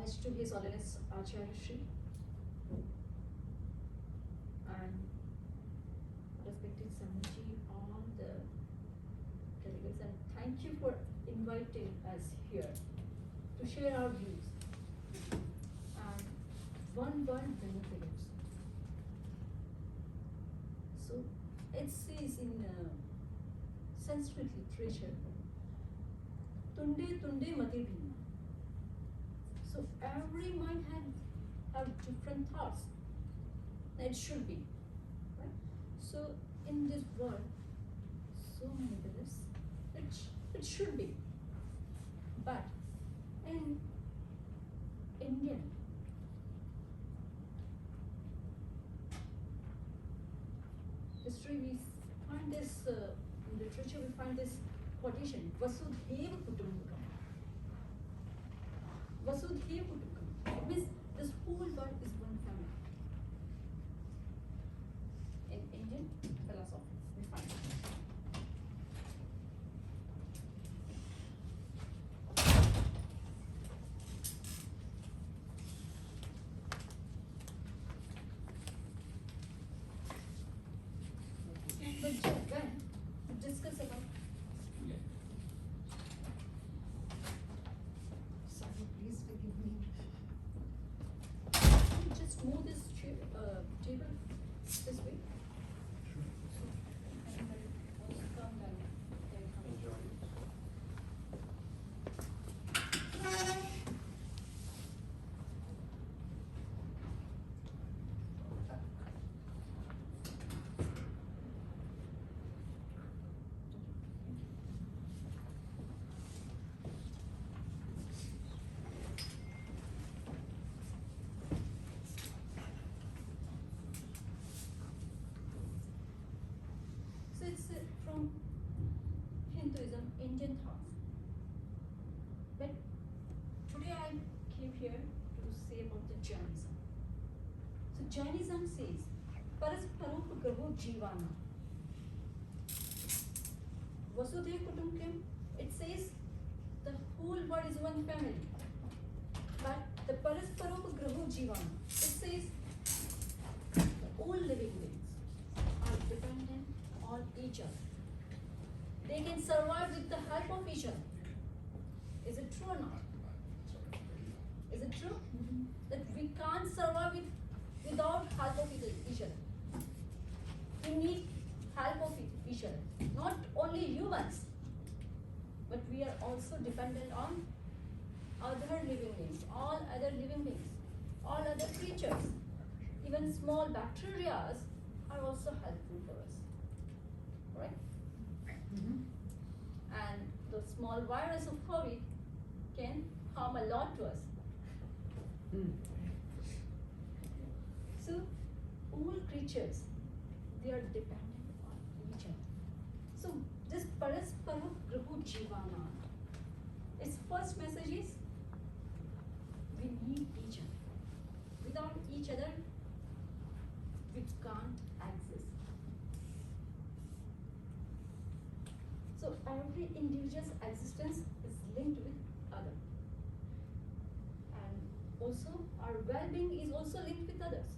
Homage to His Holiness Acharya Shri and respected Samani, all the delegates, and thank you for inviting us here to share our views. And one word benefits. So it says in Sanskrit literature, Tunde Tunde Mati Bhina. So every mind have different thoughts. It should be, right? So in this world, so many beliefs, it should be. But in Indian history, we find this in literature. We find this quotation: "Vasudhaiva Kutumbakam." Vasudhaiva Kutumbakam. It means this whole world is one family. In Indian philosophy, we find it. But when we discuss about sorry, please forgive me. Can you just move this table this way? So everybody also come down. They come. So it's from Hinduism, Indian thoughts. But today I came here to say about the Jainism. So Jainism says, Parasparopagraho Jivana. Vasudhaiva Kutumbakam, it says the whole world is one family. But the Parasparopagraho Jivana, it says all living beings are dependent on each other. They can survive with the help of each other. Is it true or not? Is it true? That we can't survive without help of each other. We need help of each other. Not only humans, but we are also dependent on other living beings, all other living beings, all other creatures. Even small bacteria are also helpful for us. Right? And the small virus of COVID can harm a lot to us. So all creatures, they are dependent on each other. So this Paraspara Grahu Jivana, its first message is we need each other. Without each other, we can't exist. So every individual's existence is linked with other. And also our well-being is also linked with others.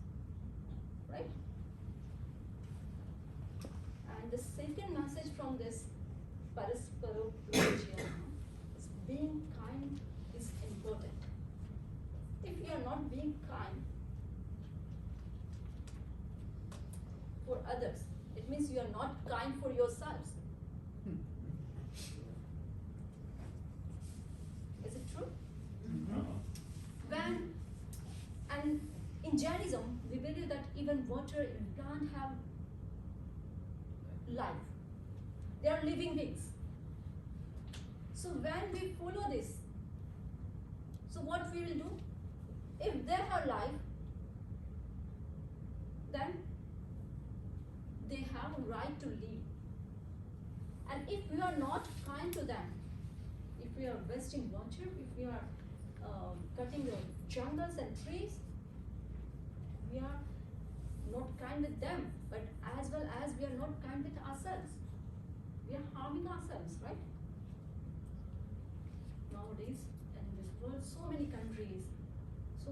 Right? And the second message from this Parasparo Pragya is being kind is important. If you are not being kind for others, it means you are not kind for yourselves. Is it true? And in Jainism, we believe that even water and plant have life. They are living beings. So when we follow this, so what we will do? If they have life, then they have a right to live. And if we are not kind to them, if we are wasting water, if we are cutting the jungles and trees, we are not kind with them, but as well as we are not kind with ourselves. We are harming ourselves, right? Nowadays, in this world, so many countries, so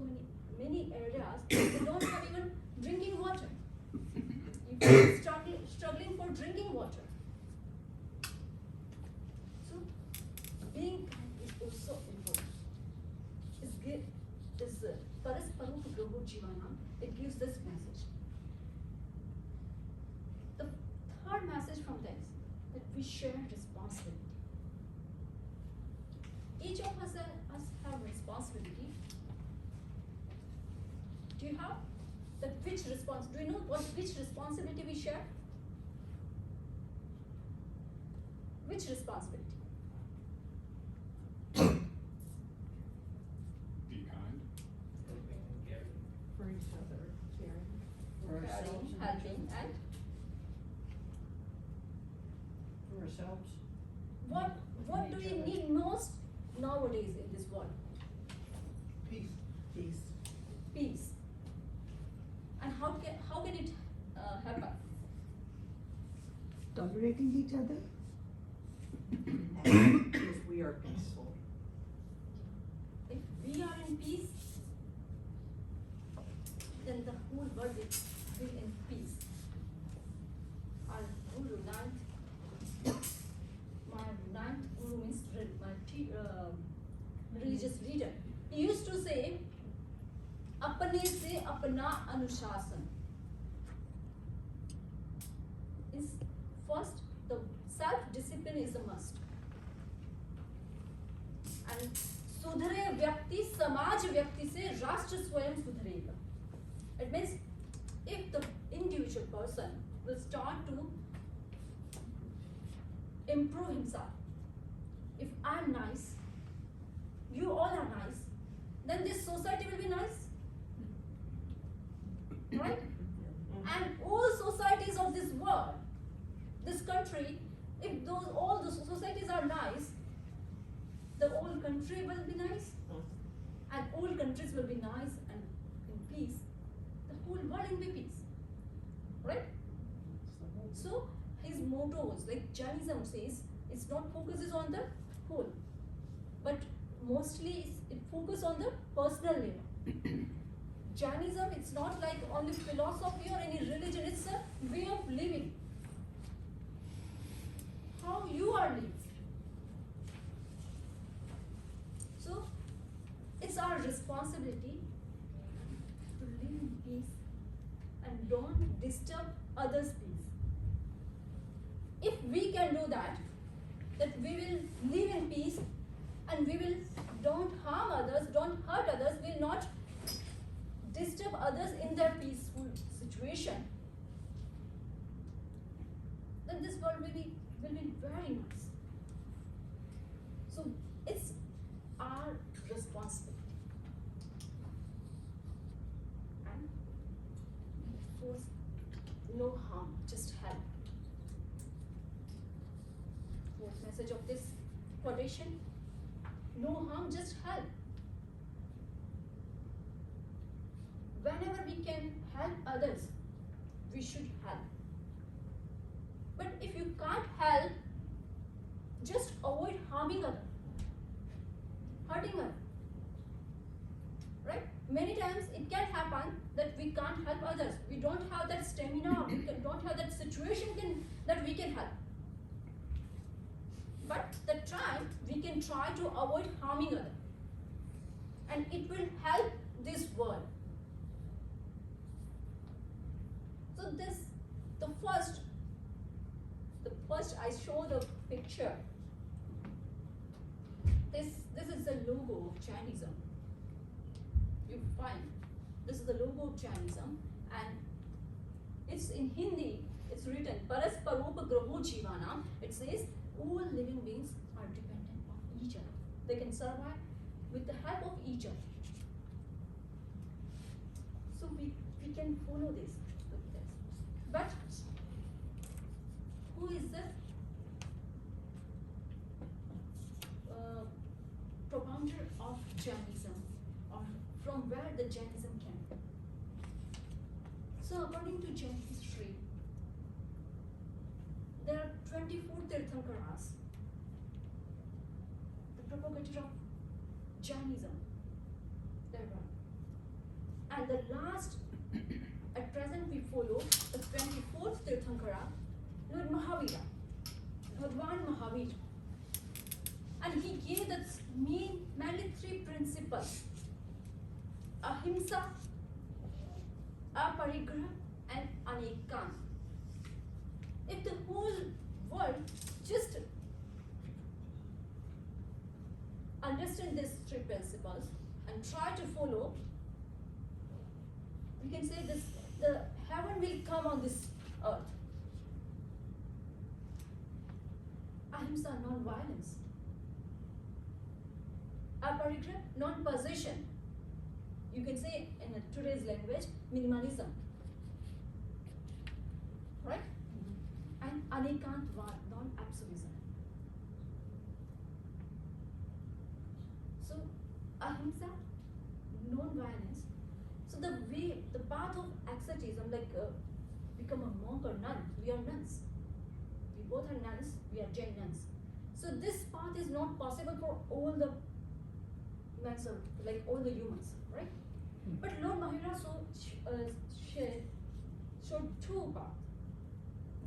many areas they don't have even drinking water. If you are struggling for drinking water. So being kind is also important. This Parasparupa Graho Jivanam, it gives this message. The third message from this, that we share responsibility. Each of us have responsibility. Do you have? Do you know which responsibility we share? Which responsibility? Be kind. For each other, caring. For Caring, ourselves. and helping, and For ourselves. what do we need most nowadays in this world? Peace. Peace. Peace. And how can it happen? Tolerating each other? If we are peaceful. If we are in peace, then the whole world will be in peace. Our Guru my ninth Guru means my religious leader. He used to say, "Apne se apna anushasan." Is first the self-discipline is a must. And सुधरे व्यक्ति समाज व्यक्ति से राष्ट्र स्वयं सुधरेगा. It means if the individual person will start to improve himself, if I'm nice, you all are nice, then this society will be nice, right? And all societies of this world, this country, if all the societies are nice, the whole country will be nice, and all countries will be nice and in peace. The whole world will be peace, right? So his mottos, like Jainism says, it's not focuses on the whole, but mostly it focuses on the personal level. Jainism, it's not like only philosophy or any religion, it's a way of living. How you are living. So, it's our responsibility to live in peace and don't disturb others' peace. If we can do that we will live in peace and we will don't harm others, don't hurt others, will not disturb others in their peaceful situation, then this world will be very nice. So it's our responsibility. And force no harm, just help. Fourth message of this quotation: no harm, just help. Whenever we can help others, we should help. But if you can't help, just avoid harming others, hurting others. Right? Many times it can happen that we can't help others. We don't have that stamina, don't have that situation that we can help. But the time we can try to avoid harming others. And it will help this world. So the first I show the picture. This is the logo of Jainism. You find this is the logo of Jainism, and it's in Hindi. It's written Parasparupa Graho Jivanam. It says all living beings are dependent on each other. They can survive with the help of each other. So we can follow this with this. But who is the propounder of Jainism, or from where the Jainism came? So according to Jain history, there are 24 Tirthankaras, the propagator of Jainism. There were And the last, at present we follow the 24th Tirthankara, Lord Mahavira, Bhagwan Mahavir. And he gave the mainly three principles: ahimsa, aparigraha, and anekant. If the whole world just understand these three principles and try to follow, we can say this: the heaven will come on this earth. Ahimsa, non-violence. Aparigraha, non-possession. You can say in today's language, minimalism. Right? And anekantvad, non-absolutism. So, ahimsa, non-violence. So the way, the path of asceticism, like become a monk or nun. We are nuns. We both are nuns. We are Jain nuns. So this path is not possible for all the like all the humans, right? But Lord Mahavira showed two paths.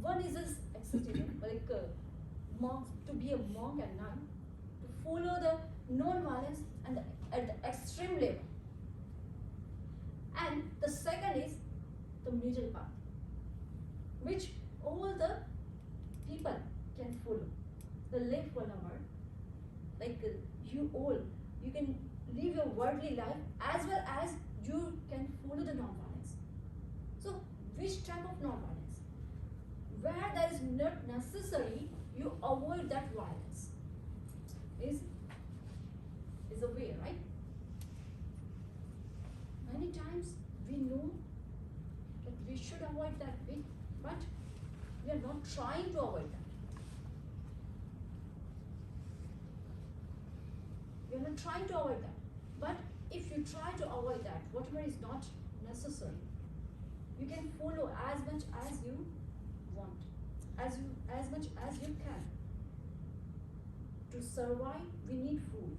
One is this asceticism, like monks, to be a monk and nun, to follow the non-violence and at the extreme level. And the second is the middle path, which all the people can follow. The lay follower, like you all, you can live your worldly life as well as you can follow the non-violence. So, which type of non-violence? Where there is not necessary, you avoid that violence. Is a way, right? Many times we know that we should avoid that way, but we are not trying to avoid that. We are not trying to avoid that. But if you try to avoid that, whatever is not necessary, you can follow as much as you want, as much as you can. To survive, we need food,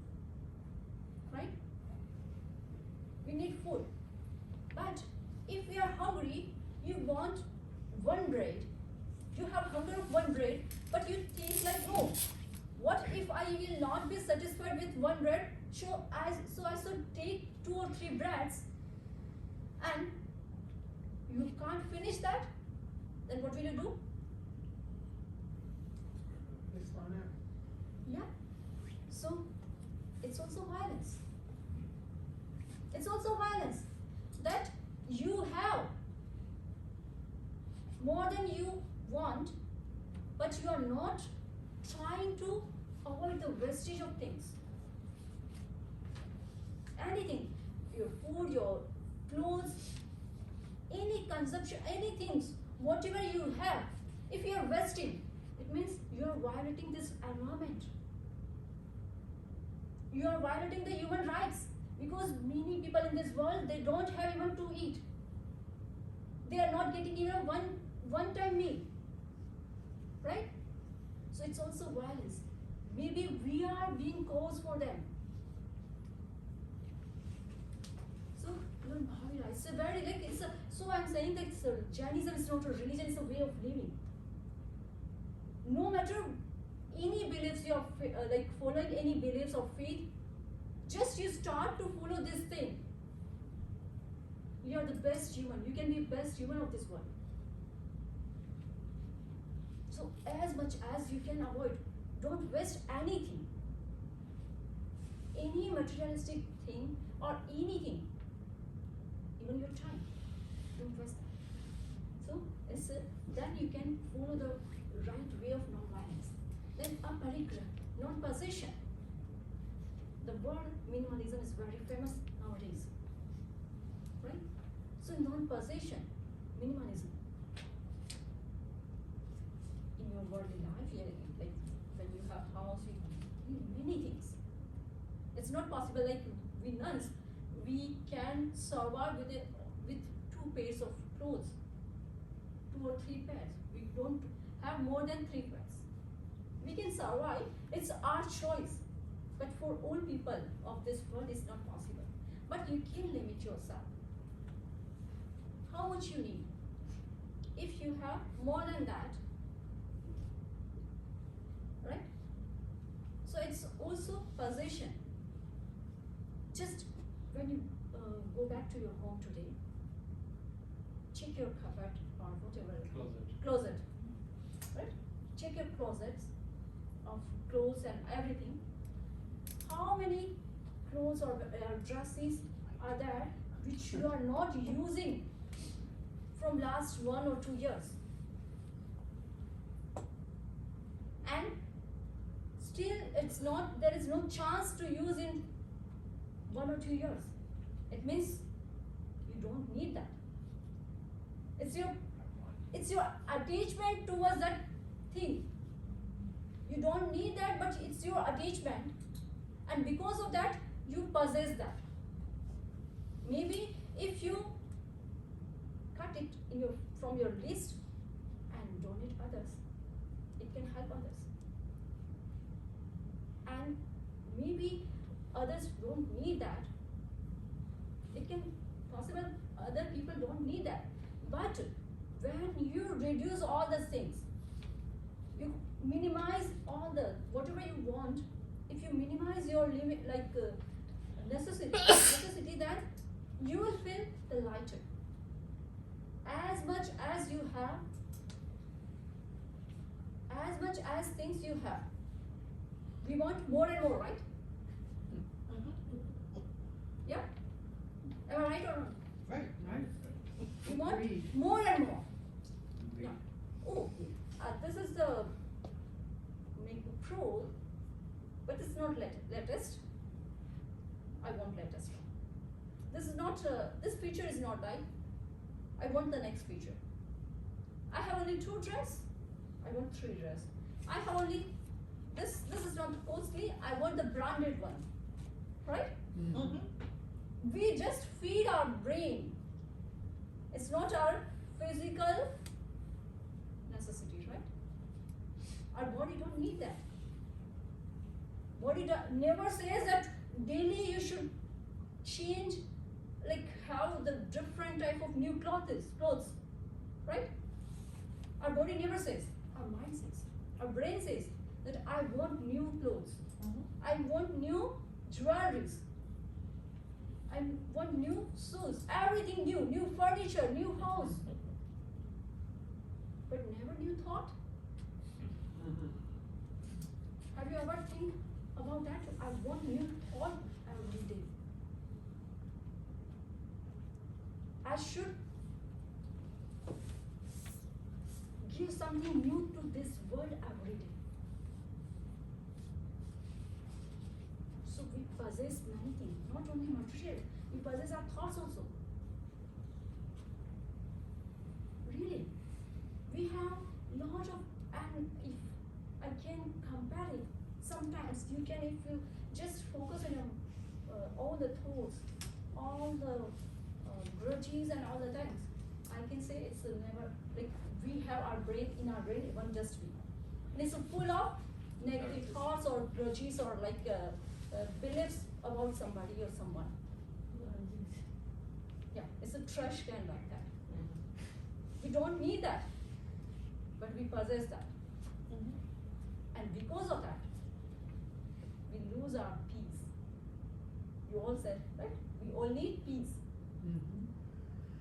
right? We need food. But if we are hungry, you want one bread. You have hunger of one bread, but you think like, no, what if I will not be satisfied with one bread? So I should take 2 or 3 breads, and you can't finish that. Then what will you do? Yeah. So it's also violence. It's also violence that you have more than you want, but you are not trying to avoid the vestige of things. Anything, your food, your clothes, any consumption, anything, whatever you have, if you are wasting, it means you are violating this environment. You are violating the human rights, because many people in this world, they don't have even to eat. They are not getting even one-time meal, right? So it's also violence. Maybe we are being cause for them. So Lord Mahavira, it's a very so I'm saying that Jainism is not a religion; it's a way of living. No matter any beliefs you are like following, any beliefs of faith, just you start to follow this thing. You are the best human. You can be best human of this world. So as much as you can avoid, don't waste anything. Any materialistic thing or anything, even your time, don't waste that. So then you can follow the right way of non-violence. Then aparigraha, non-possession. The word minimalism is very famous nowadays, right? So non-possession, minimalism. In your worldly life, like when you have house, you need many things. It's not possible, like we nuns, we can survive with 2 pairs of clothes, 2 or 3 pairs. We don't have more than 3 pairs. We can survive, it's our choice. But for all people of this world, it's not possible. But you can limit yourself. how much you need. If you have more than that, right? So it's also possession. Just when you go back to your home today, check your cupboard or whatever. Closet. Right? Check your closets of clothes and everything. How many clothes or dresses are there which you are not using from last 1 or 2 years? And still it's not, there is no chance to use in 1 or 2 years. It means you don't need that. It's your attachment towards that thing. You don't need that, but it's your attachment, and because of that you possess that. Maybe if you cut it from your list and donate others, it can help others. And maybe others don't need that. It can possible other people don't need that. But when you reduce all the things, you minimize all the whatever you want. If you minimize your limit, like necessity, then you will feel the lighter. As much as you have, as much as things you have, we want more and more, right? Yeah? Am I right or not? Right, right. We want Agreed. more and more. Yeah. Oh, this is the pro, but it's not latest. I want latest. This is not. This feature is not right. I want the next feature. I have only 2 dress. I want 3 dress. I have only this. This is not costly. I want the branded one, right? Mm-hmm. We just feed our brain. It's not our physical necessity, right? Our body don't need that. Body never says that daily you should change, like have the different type of new clothes, right? Our body never says. Our mind says. Our brain says that I want new clothes. I want new jewelries. I want new shoes, everything new furniture, new house. But never new thought. Have you ever think about that? I want new thought every day. I should give something new to this world every day. So we possess many things, not only material, we possess our thoughts also. Really, we have lot of, and if I can compare it, sometimes you can, if you just focus on all the thoughts, all the grudges and all the things, I can say it's never, like we have our brain, in our brain, one dustbin. And it's full of negative thoughts or grudges or like beliefs about somebody or someone. Yeah, it's a trash can like that. We don't need that, but we possess that. And because of that, we lose our peace. You all said, right? We all need peace.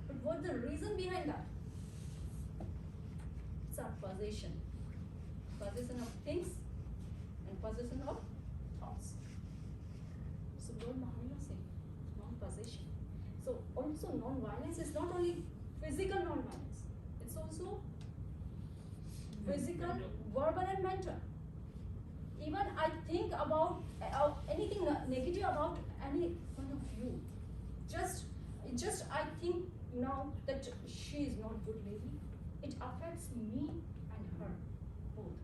But what's the reason behind that? It's our possession. Possession of things and possession of thoughts. So Lord Mahavira said, non-possession. So also non-violence is not only physical non-violence, it's also physical, verbal and mental. Even I think about anything negative about any one of you. Just I think now that she is not good lady, it affects me and her both.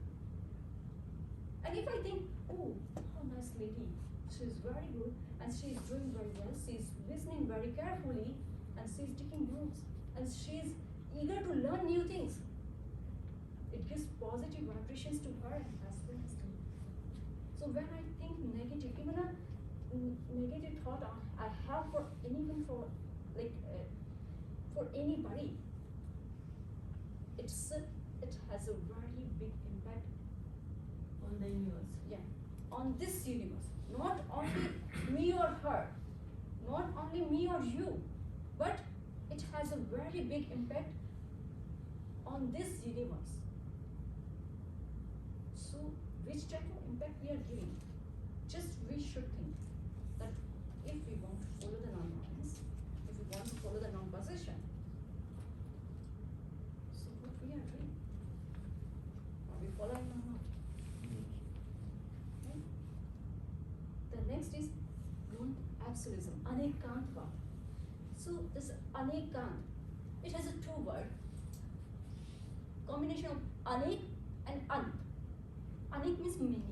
And if I think, oh, how nice lady, she is very good and she is doing very well, she is listening very carefully and she is taking notes and she is eager to learn new things. It gives positive vibrations to her as well as to me. So when I think negative, even a negative thought I have for anyone, for like for anybody, it has a very big impact On the universe. on this universe. Not only me or her, not only me or you, but it has a very big impact on this universe. So, which type of impact we are giving? Just we should think that if we want to follow the non-violence, if we want to follow the non-possession, so what we are doing? Are we following or not? Right? The next is non-absolutism, anekantva. So this anekant, it has a two word combination of anek and ant. Anek means many.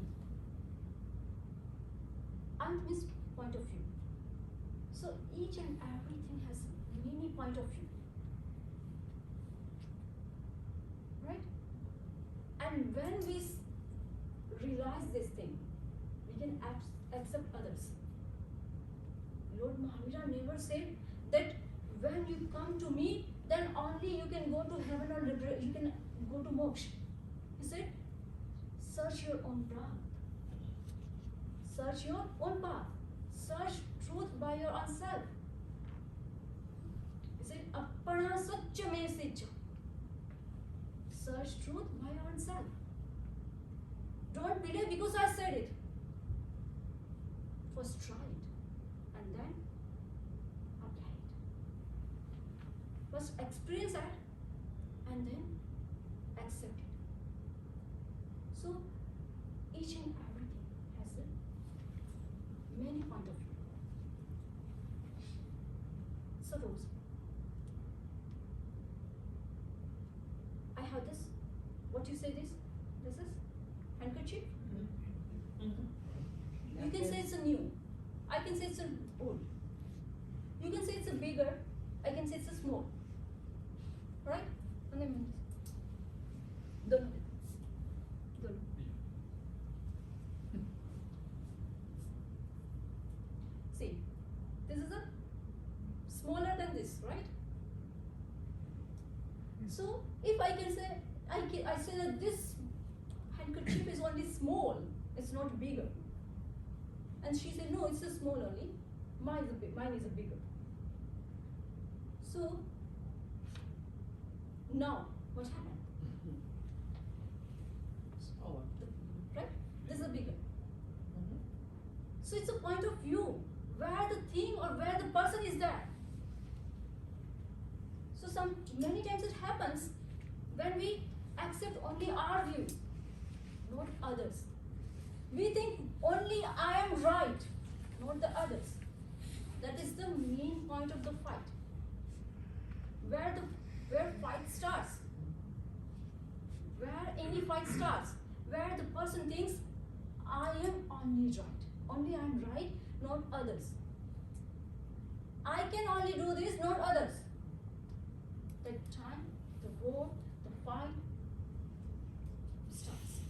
Ant means point of view. So each and everything has many point of view. Right? And when we realize this thing, we can accept others. Lord Mahavira never said that when you come to me, then only you can go to heaven or you can go to moksha. He said, search your own path. Search your own path. Search truth by your own self. He said, Appana Satya Me Sijja. Search truth by your own self. Don't believe because I said it. First try it and then apply it. First experience that and then accept it. So each and everything has a many point of view. Suppose I have this. What you say this? This is handkerchief. You can say it's a new. I can say it's a old. You can say it's a bigger. I can say it's a small. Right? And then don't. See, this is a smaller than this, right? So if I can say, I say that this handkerchief is only small. It's not bigger. And she said, no, it's a small only. Mine is a bigger. So, now, what happened? Smaller. Right? This is a bigger. So it's a point of view, where the thing or where the person is there. So many times it happens when we accept only our view, not others. We think only I am right, not the others. That is the main point of the fight. Where fight starts, where any fight starts, where the person thinks I am only I am right, not others. I can only do this, not others. That time, the war, the fight starts.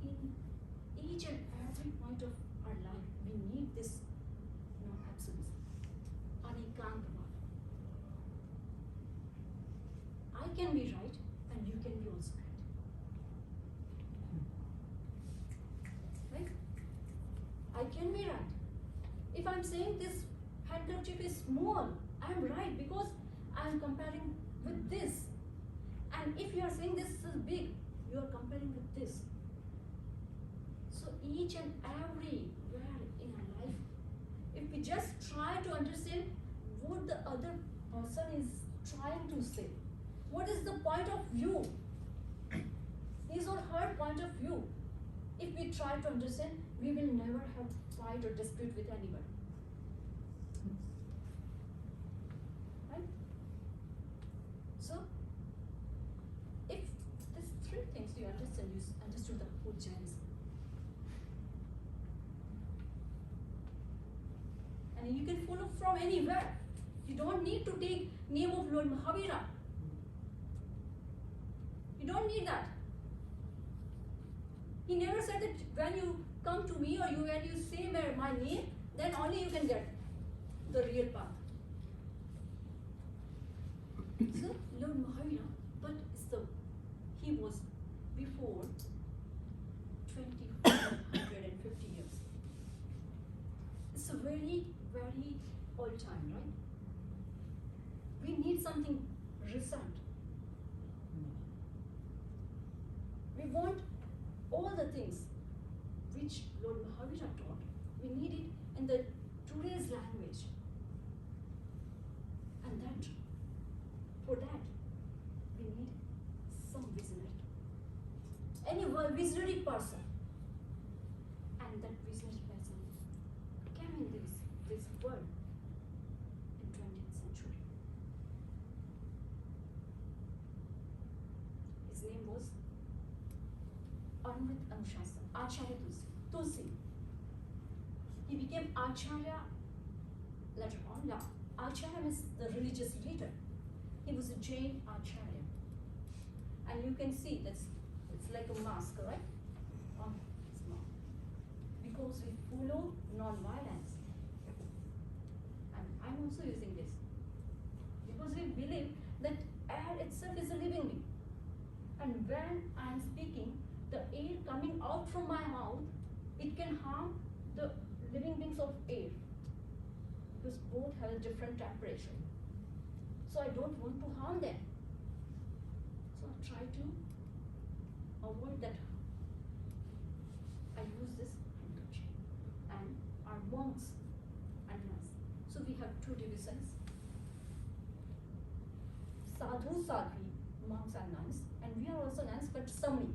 In each and every point of our life, we need this non-absolutism. Anekantava. I can be right and you can be also right. Right? I can be right. If I'm saying this handkerchief is small, I'm right because I'm comparing with this. And if you are saying this is big, you are comparing with this. So each and everywhere in our life, if we just try to understand what the other person is trying to say, what is the point of view, his or her point of view, if we try to understand, we will never have fight or dispute with anybody. Right? So, if these three things you understand, you understood the whole Jainism. And you can follow from anywhere. You don't need to take name of Lord Mahavira. You don't need that. He never said that when you come to me or when you say my name, then only you can get. the real path. So Lord Mahavira, but he was before 2450 years. It's a very, very old time, right? We need something recent. We want all the things which Lord Mahavira taught. We need it in the today's language. And for that, we need some visionary. Any visionary person. And that visionary person came in this world in 20th century. His name was Anvit Anushasana, Acharya Tulsi. He became Acharya later on. Acharya means the religious leader. He was a Jain Acharya. And you can see it's like a mask, right? On his mouth. Because we follow non-violence. And I'm also using this. Because we believe that air itself is a living being. And when I'm speaking, the air coming out from my mouth, it can harm the living beings of air. Because both have a different temperature. So I don't want to harm them. So I try to avoid that. I use this handkerchief. And our monks and nuns. So we have two divisions. Sadhu, Sadhvi, monks and nuns. And we are also nuns, but Samani.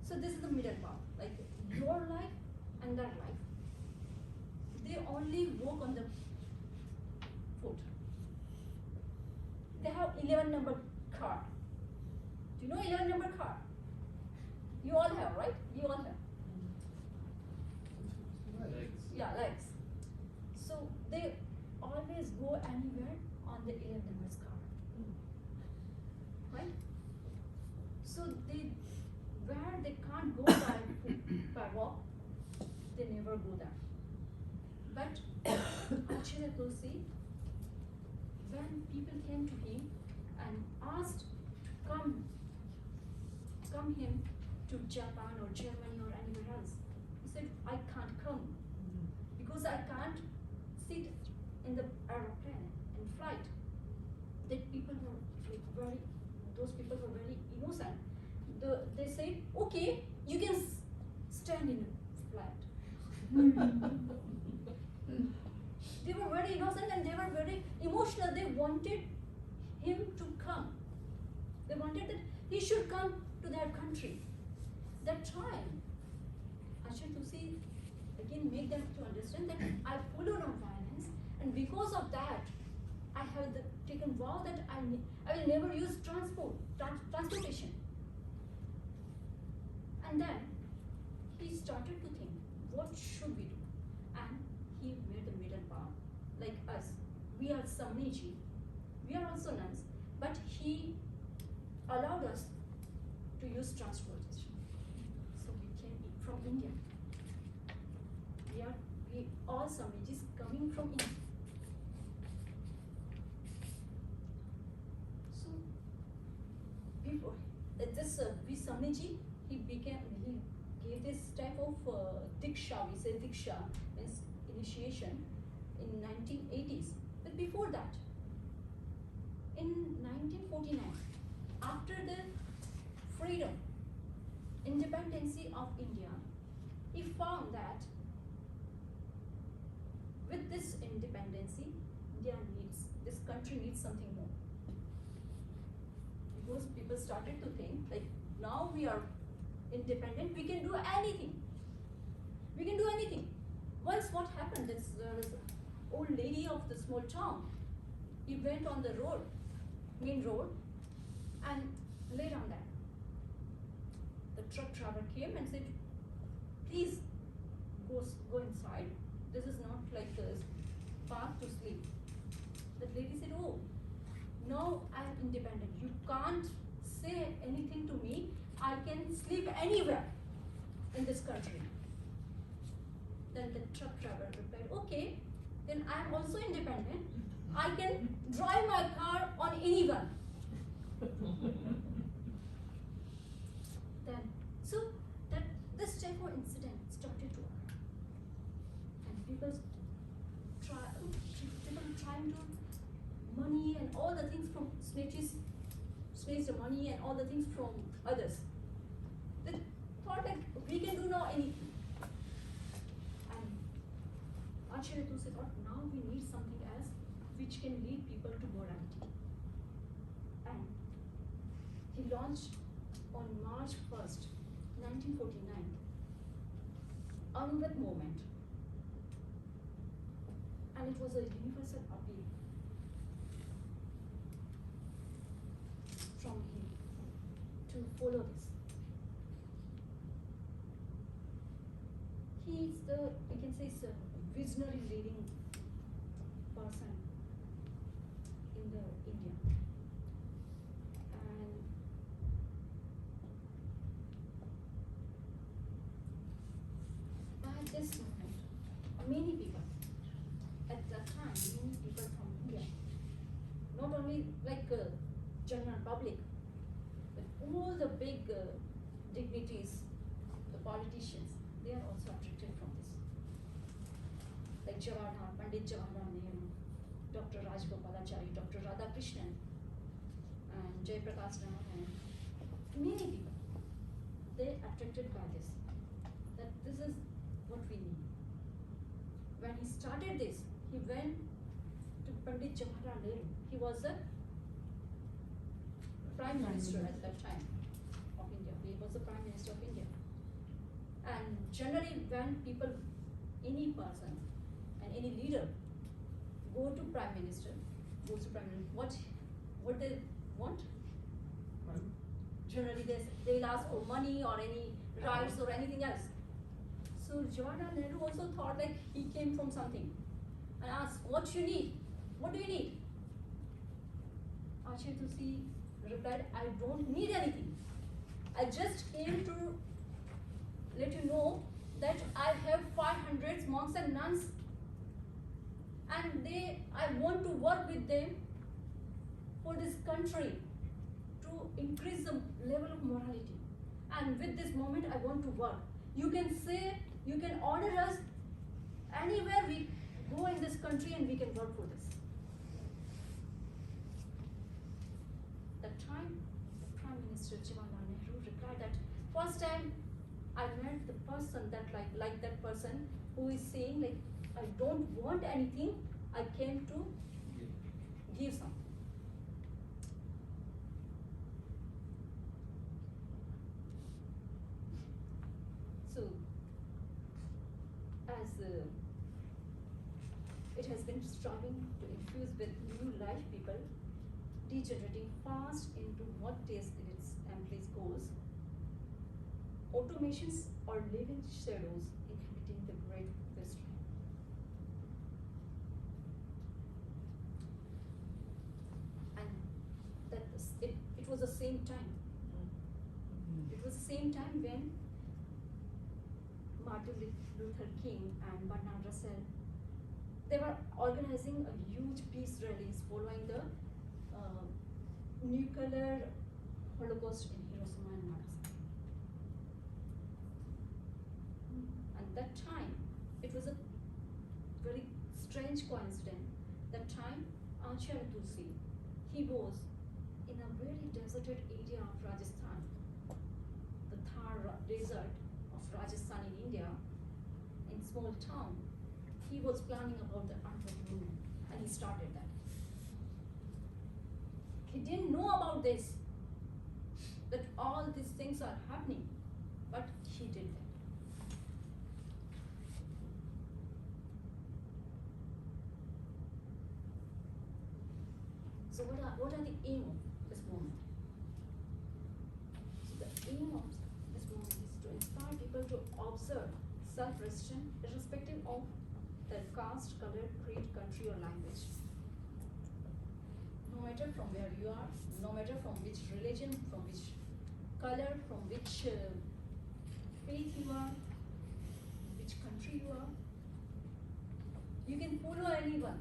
So this is the middle path. Like your life and their life. They only walk on the foot. They have 11 number card. Do you know 11 number card? You all have, right? You all have. Legs. Yeah, legs. So they always go anywhere on the 11 numbers card. Right? So where they can't go by walk, they never go there. But Acharya Tulsi, when people came to him and asked to come him to Japan or Germany or anywhere else, he said, I can't come because I can't sit in the aeroplane and flight. That people were those people were very innocent. They said, okay, you can stand in a flight. They were very innocent and they were very emotional. They wanted him to come. They wanted that he should come to their country. That time, Acharya Tulsi again make them to understand that I follow non-violence, and because of that, I have taken vow that I will never use transportation. And then he started to think, what should we do? And he made the middle path, like us. We are Samani, we are also nuns, but he allowed us to use transportation. So we came from India. We all Samanijis coming from India. So before this Samaniji, he gave this type of diksha, we say diksha, means initiation, in 1980s. But before that, in 1949, after the freedom, independency of India, he found that with this independency, this country needs something more. Because people started to think, like, now we are independent, we can do anything. We can do anything. Once what happened, this old lady of the small town, he went on the road, main road, and lay down there. The truck driver came and said, please go inside. This is not like a path to sleep. The lady said, oh, now I am independent. You can't say anything to me. I can sleep anywhere in this country. Then the truck driver replied, okay, then I am also independent. I can drive my car on anyone. Then, so that this Chaco incident started to occur, and people trying to money and all the things from snatch the money and all the things from others. They thought like we can do now anything. And Acharya Tulsi thought now we need something else which can lead people to morality. And he launched on March 1st, 1949, Anuvat movement. And it was a universal appeal from him to follow this. He is the, we can say, is a visionary leading person in the India. And at this moment, many people, at that time, many people from India, not only like general public, but all the big dignitaries, the politicians, they are also attracted from this. Like Pandit Jawaharlal Nehru, Dr. Rajgopalachari, Dr. Radhakrishnan, and Jayaprakash Narayan, many people, they attracted by this, that this is what we need. When he started this, he went to Pandit Jawaharlal Nehru. He was the Prime Minister at that time of India. He was the Prime Minister of India. And generally when people, any person and any leader goes to Prime Minister, what they want? Generally they'll ask for money or any rights or anything else. So Jawaharlal Nehru also thought like he came from something and asked, what you need? What do you need? Acharya Tulsi replied, I don't need anything. I just came to let you know that I have 500 monks and nuns, and I want to work with them for this country to increase the level of morality. And with this moment, I want to work. You can say, you can order us anywhere we go in this country and we can work for this. That time, the Prime Minister Jawaharlal Nehru replied that first time I met the person that like that person who is saying like I don't want anything, I came to give something. So, as it has been striving to infuse with new life people, degenerating fast into what taste its employees goes, automations or living shadows inhabiting the great mystery. And that it was the same time. It was the same time when Martin Luther King and Bernard Russell, they were organizing a huge peace rallies following the nuclear holocaust in Hiroshima and Nagasaki. And that time, it was a very strange coincidence. That time, Acharya Tulsi, he was in a very deserted area of Rajasthan, the Thar desert of Rajasthan in India, in small town. He was planning about the Anuvat movement, and he started that. He didn't know about this, that all these things are happening, but he did that. So what are the aim of this movement? So the aim of this movement is to inspire people to observe self-restraint irrespective of their caste, color, creed, country or language. No matter from where you are, no matter from which religion, from which color, from which faith you are, which country you are, You can follow anyone.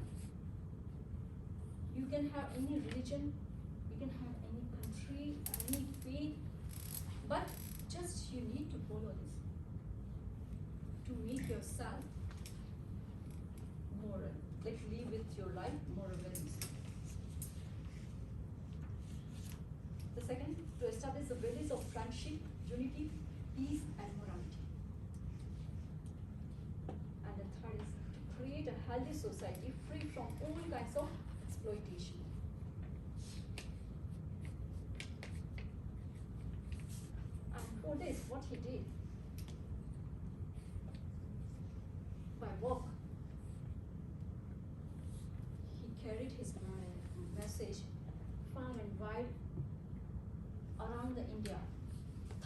You can have any religion, you can have any country, any faith, but just you need to follow this to make yourself more, like live with your life more well. The second, to establish the values of friendship, unity, peace, and morality. And the third is to create a healthy society free from all kinds of exploitation. And for this, what he did, by work, he carried his message far and wide around the India,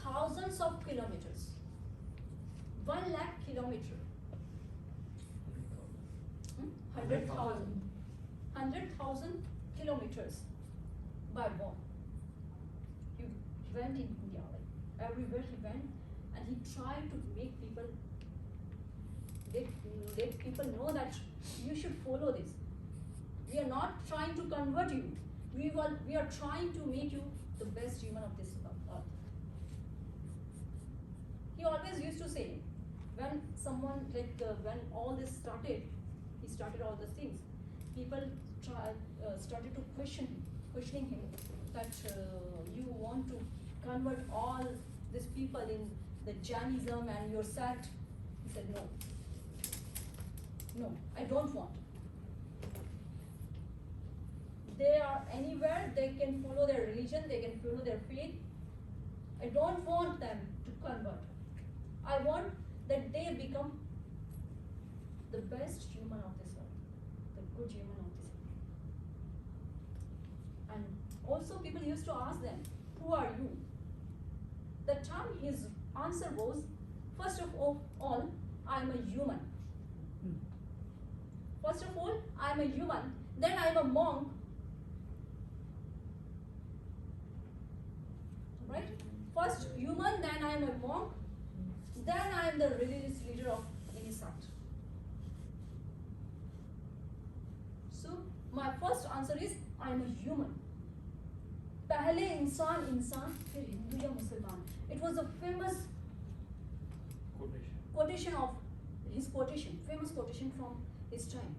thousands of kilometers, 1 lakh kilometer, 100,000 kilometers by walk. He went in India, like everywhere he went, and he tried to make people, let people know that you should follow this. We are not trying to convert you. We are trying to make you the best human of this earth. He always used to say, when someone, when all this started, he started all these things, people started to questioning him that you want to convert all these people in the Jainism and your sect. He said, no, I don't want. They are anywhere, they can follow their religion, they can follow their faith. I don't want them to convert. I want that they become the best human of this earth, the good human of this earth. And also people used to ask them, who are you? The time his answer was, first of all, I am a human. First of all, I am a human, then I am a monk. Right? First human, then I am a monk, then I am the religious leader of any sect. So my first answer is I am a human. पहले इंसान फिर हिंदू या मुसलमान. It was a famous quotation of his quotation, famous quotation from his time.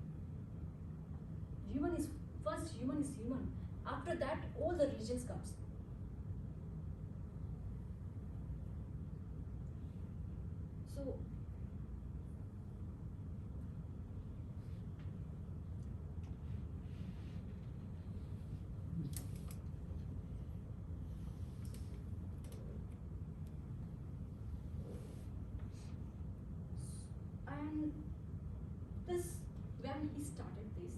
Human is human. After that, all the religions comes. So and this, when he started this,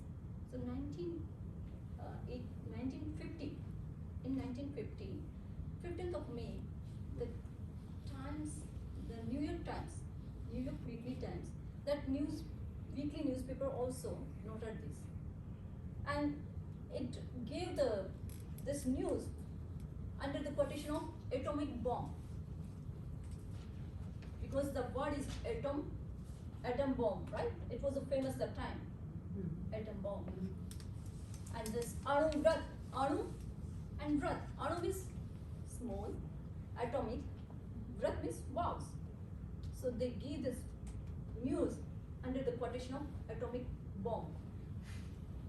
so 1950, in 1950, 15th of May, the New York Times, New York Weekly Times, that weekly newspaper also noted this, and it gave this news under the quotation of atomic bomb, because the word is atom bomb, right? It was a famous that time, atom bomb. And this anu and vrat. Anu means small, atomic, vrat means vows. So they give this news under the quotation of atomic bomb.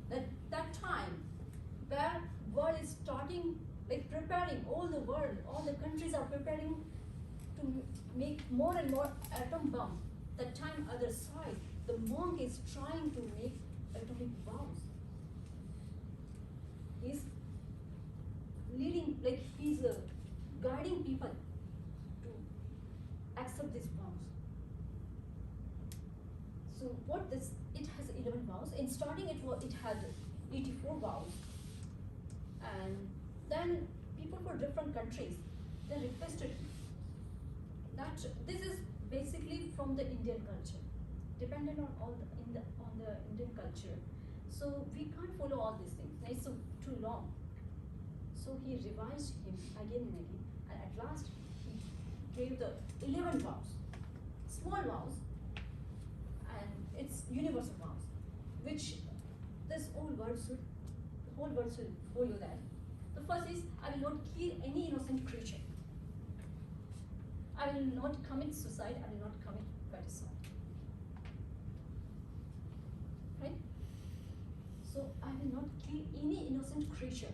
That time, where world is starting, like preparing, all the countries are preparing to make more and more atom bomb. That time, other side, the monk is trying to make atomic bombs. He's leading, like he's guiding people to accept these vows. So what this? It has 11 vows. In starting, it had 84 vows, and then people from different countries, they requested that this is basically from the Indian culture, dependent on the Indian culture. So we can't follow all these things. It's so too long. So he revised him again and again, and at last he gave the 11 vows, small vows, and it's universal vows. which this whole world should follow that. The first is, I will not kill any innocent creature. I will not commit suicide, I will not commit parricide. Right? So I will not kill any innocent creature.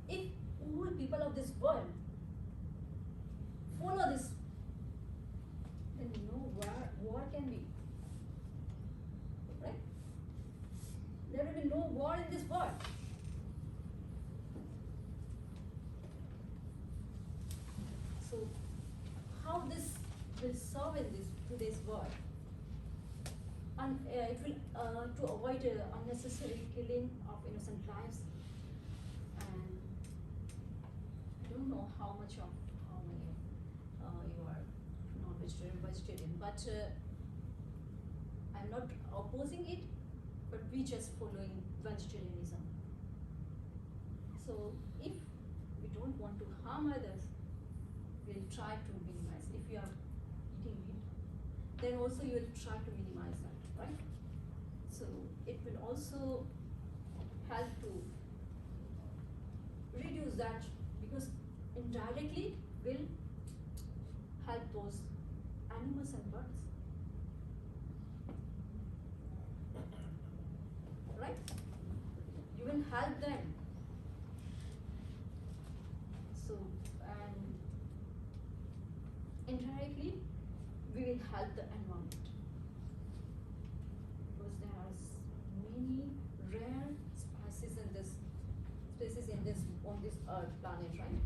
If all people of this world follow this, then no war can be. Right? There will be no war in this world. So how this will serve in this today's world? And it will to avoid unnecessary killing of innocent lives. And I don't know how many you are non-vegetarian, vegetarian, but I'm not opposing it, but we just following vegetarianism. So if we don't want to harm others, we'll try to minimize. If you are eating meat, then also you will try to minimize that, right? So it will also help to reduce that, because indirectly will help those animals and birds. Right? You will help them. So, and indirectly, we will help the environment. Because there are many rare species on this earth planet, right?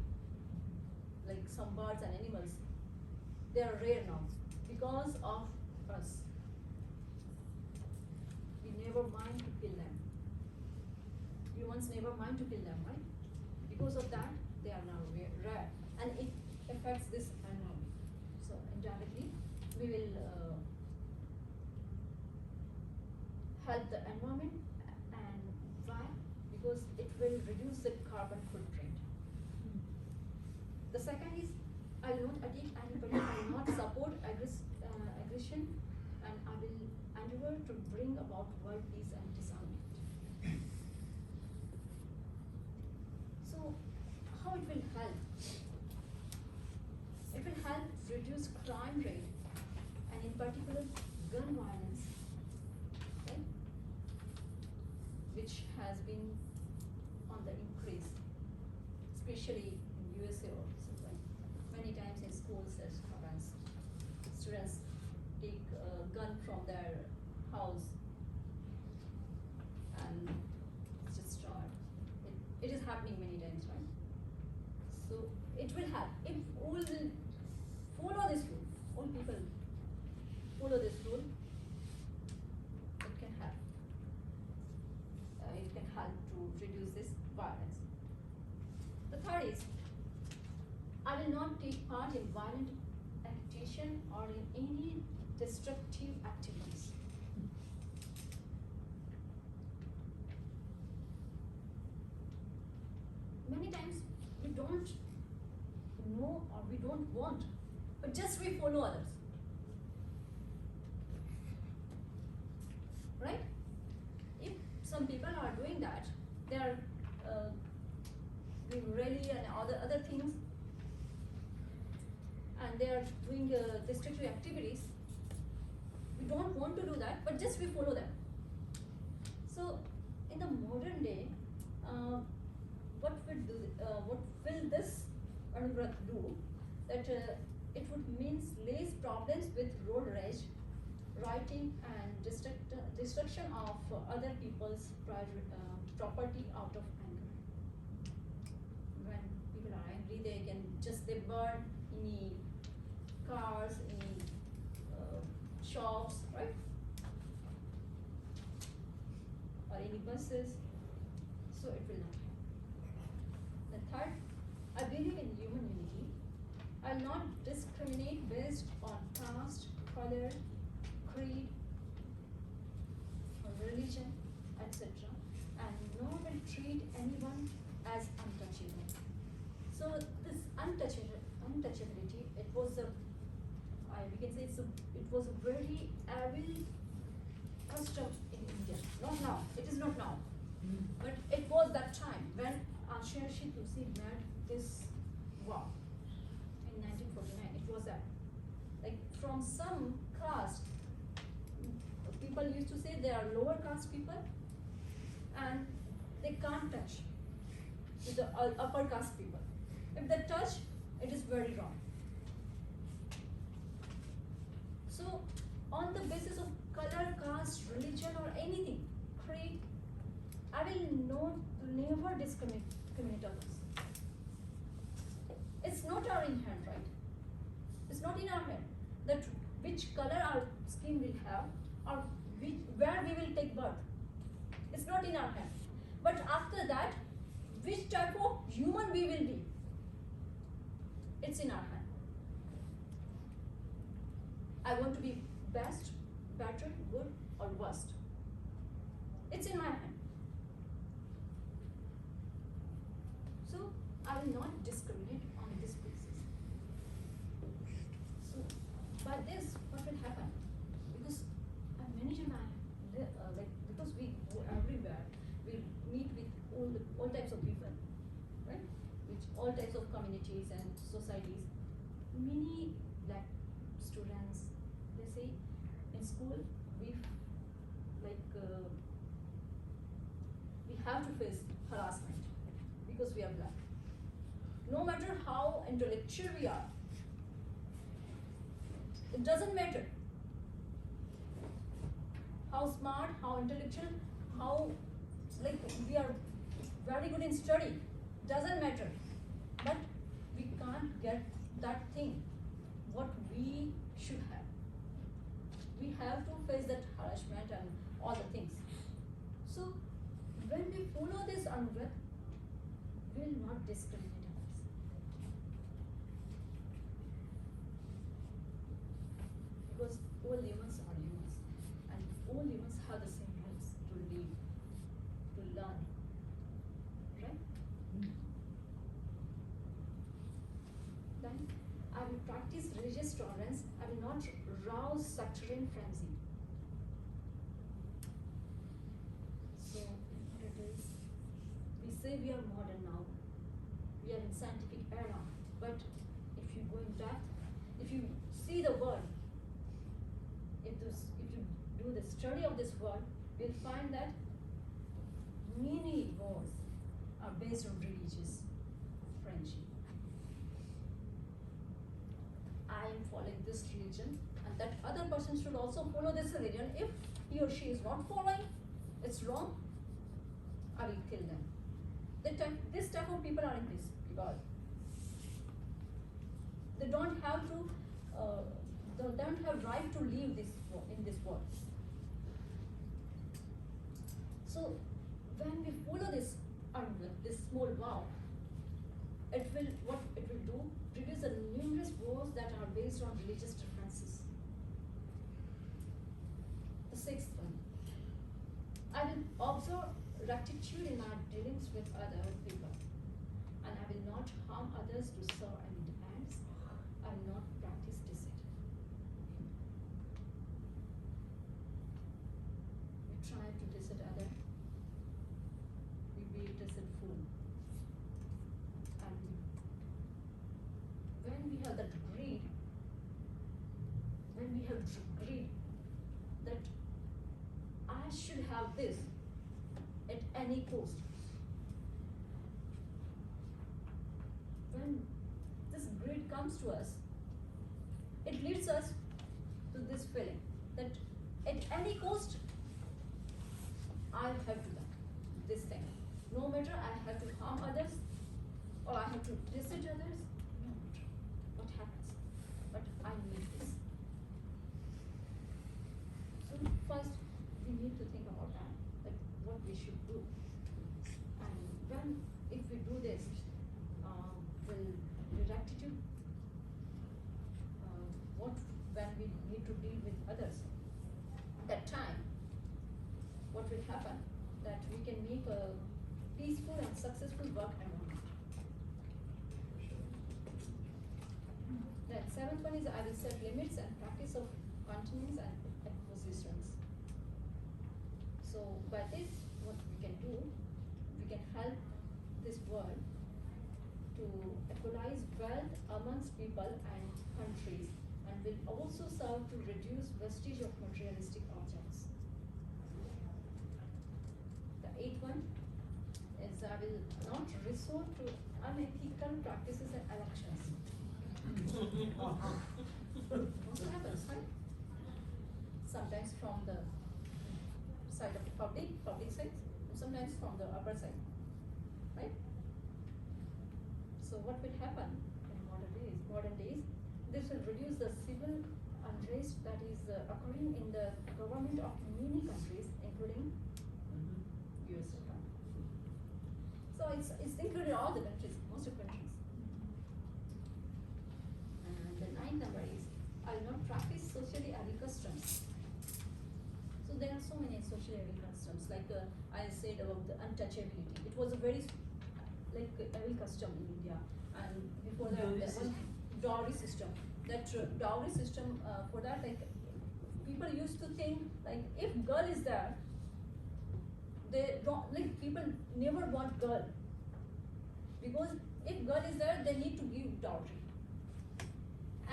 Like some birds and animals, they are rare now because of us. We never mind to kill them. Humans never mind to kill them, right? Because of that, they are now rare, and it affects this environment. So indirectly, we will help the environment, and why? Because it will reduce the carbon footprint. The second is, I will not attack anybody, I will not support aggression, and I will endeavor to bring about world peace and disarmament. So, how it will help? It will help reduce crime rate, and in particular, gun violence, right? Which has been on the increase, especially in USA also. Many times in schools it happens. Students take a gun from their house and just start. It is happening many times, right? So it will help. If all will follow this rule, all people follow this rule, it can help. It can help to reduce this violence. The third is, I will not take part in violent agitation or in any destructive activities. Many times we don't know or we don't want, but just we follow others. Right? If some people are doing that, they are doing rally and other things, and they are doing destructive activities. We don't want to do that, but just we follow them. So, in the modern day, what will this Anuvrat do? That it would means less problems with road rage, rioting, and destruction of other people's property out of anger. When people are angry, they burn any cars, any shops, right? Or any buses. So it will not happen. The third, I believe in human unity. I will not discriminate based on caste, color, creed, or religion, etc. And nor will treat anyone as untouchable. So this untouchability, it was a, we can say it was a very evil custom in India. Not now. It is not now. But it was that time when Sri Tusi made this vow in 1949. It was that, like, from some caste, people used to say they are lower caste people and they can't touch with the upper caste people. If they touch, it is very wrong. So, on the basis of color, caste, religion, or anything, creed, I will never discriminate others. It's not our in hand, right? It's not in our hand that which color our skin will have or where we will take birth. It's not in our hand. But after that, which type of human we will be, it's in our hand. I want to be best, better, good, or worst. It's in my hand. So I will not discriminate on this basis. So by this, what will happen? Because many times, because we go everywhere, we meet with all types of people, right? With all types of communities and societies. Many black students, they say, in school we have to face harassment because we are black. No matter how intellectual we are, it doesn't matter how smart, how intellectual, how we are very good in study, doesn't matter. But we can't get that thing what we should have. We have to face that harassment and all the things. So when we follow this Anuvrat, we will not discriminate others. Because all humans are humans, and all humans have the same rights to live, to learn, right? Then I will practice religious tolerance. I will not rouse sectarian frenzy. So what it is, we say we are modern now, we are in scientific era, but if you go in depth, if you see the world, if you do the study of this world, you'll find that many wars are based on religious friendship. I am following this religion, and that other person should also follow this religion. If he or she is not following, it's wrong, I will kill them. This type of people are in this world. They don't have right to live in this world. So when we follow this small vow, what it will do, reduce the numerous wars that are based on religious differences. The sixth one, I will observe rectitude in my dealings with other people, and I will not harm others to serve any demands. I will not practice deceit. We try to deceive others. We be deceitful. And when we have that greed, that I should have this at any cost. When this greed comes to us, it leads us to this feeling that at any cost, I have to do this thing. No matter I have to harm others or I have to deceive others, no matter what happens, but I need this. So first, we need to think about that what we should do. And if we do this, will rectitude, when we need to deal with others, that time, what will happen, that we can make a peaceful and successful work environment. Then seventh one is I will set limits and practice of continence and acquisitions. So by this, what we can do, we can help this world to equalize wealth amongst people and countries, and will also serve to reduce wastage of materialistic objects. The eighth one is I will not resort to unethical practices and elections. Also happens, right? Sometimes from the side of the public side, and sometimes from the upper side, right? So what will happen in modern days, this will reduce the civil unrest that is occurring in the government of many countries, including US and Canada. So it's included all the countries, most of countries. And the ninth number is, I will not practice socially evil customs. So there are so many socially evil customs, like I said about the untouchability. It was a very like evil custom in India, and before that Dowry there was system. dowry system. That dowry system, for that, like people used to think like if girl is there, they don't, like people never want girl, because if girl is there, they need to give dowry,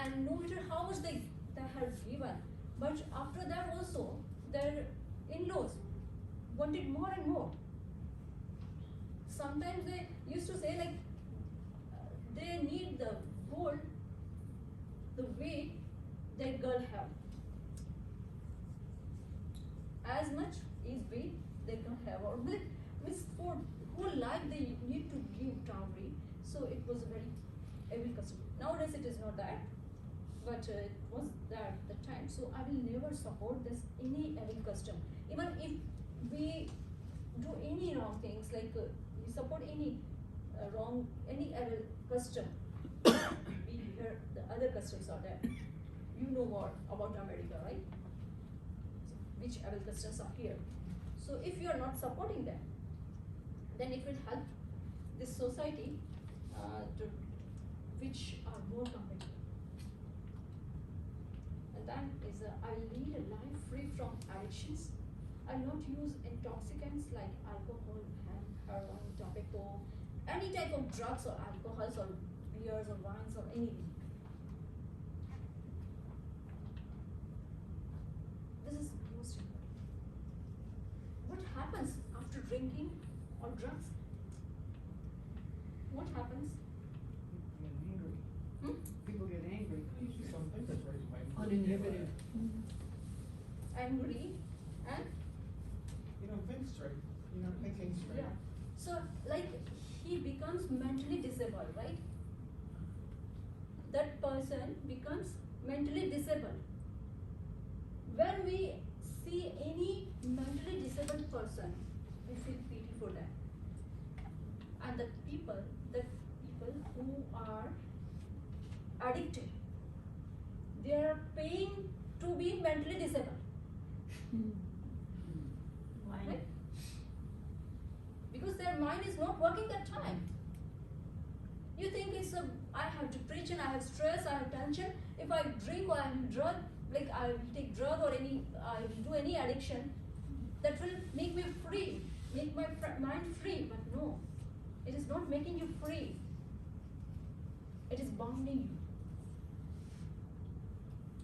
and no matter how much they have given, but after that also their in-laws wanted more and more. Sometimes they used to say like they need the gold, the weight that girl have. As much is weight they can have, or means for whole life they need to give dowry. So it was a very evil custom. Nowadays it is not that, but it was that the time. So I will never support this any evil custom. Even if we do any wrong things, like we support any wrong, any evil custom. We hear the other customs are there. You know more about America, right? Which evil customs are here. So if you are not supporting them, then it will help this society to which are more competitive. And then is I will lead a life free from addictions. I will not use intoxicants like alcohol, hemp, heroin, tobacco, any type of drugs or alcohols or beers or wines or anything. This is most important. What happens after drinking or drugs? What happens? People get angry. Something that's right. Uninhibited. Angry and You don't think straight. You're not thinking straight. yeah. So like he becomes mentally disabled, right? That person becomes mentally disabled. When we see any mentally disabled person, we feel pity for them. And the people who are addicted, they are paying to be mentally disabled. Why? Right? Because their mind is not working that time. You think it's I have depression, I have stress, I have tension. If I drink or I have drug, like I will take drug or I will do any addiction, that will make me free, make my mind free. But no, it is not making you free. It is bounding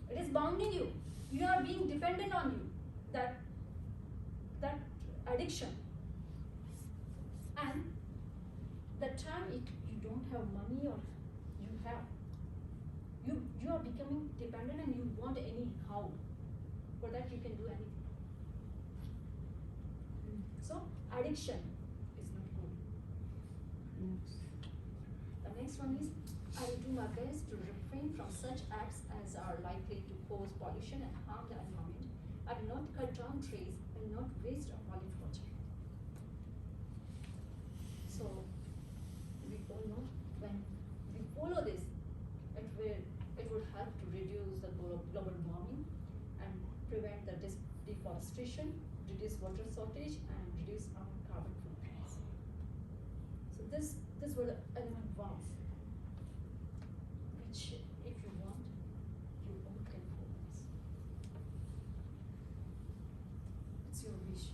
you. It is bounding you. You are being dependent on you. That addiction. And the time you don't have money or you are becoming dependent and you want anyhow. For that you can do anything. So addiction is not good. The next one is I will do my best to refrain from such acts as are likely to cause pollution and harm the environment. I will not cut down trees, I will not waste or pollute water. So we all know when we follow this, it will help to reduce the global warming and prevent the deforestation, reduce water shortage, and reduce our carbon footprints. So this were the 11 vows, which if you want, you all can follow this. It's your wish.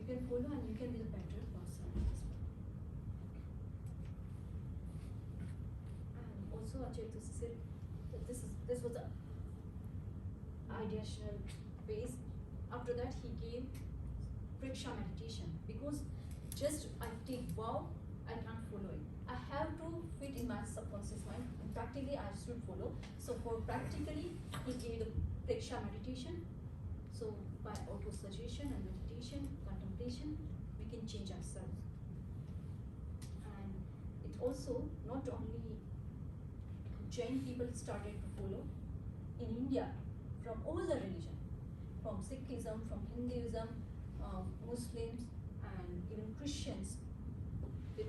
You can follow and you can be the better person as well. And also Acharya said that this was the ideational phase. After that he gave Pragya meditation, because just I take vow, I can't follow it. I have to fit in my subconscious mind. Practically I should follow. So for practically he gave the Pragya meditation. So by auto-suggestion and meditation, contemplation, we can change ourselves. And it also not only Jain people started to follow in India from all the religion, from Sikhism, from Hinduism, Muslims, and even Christians, they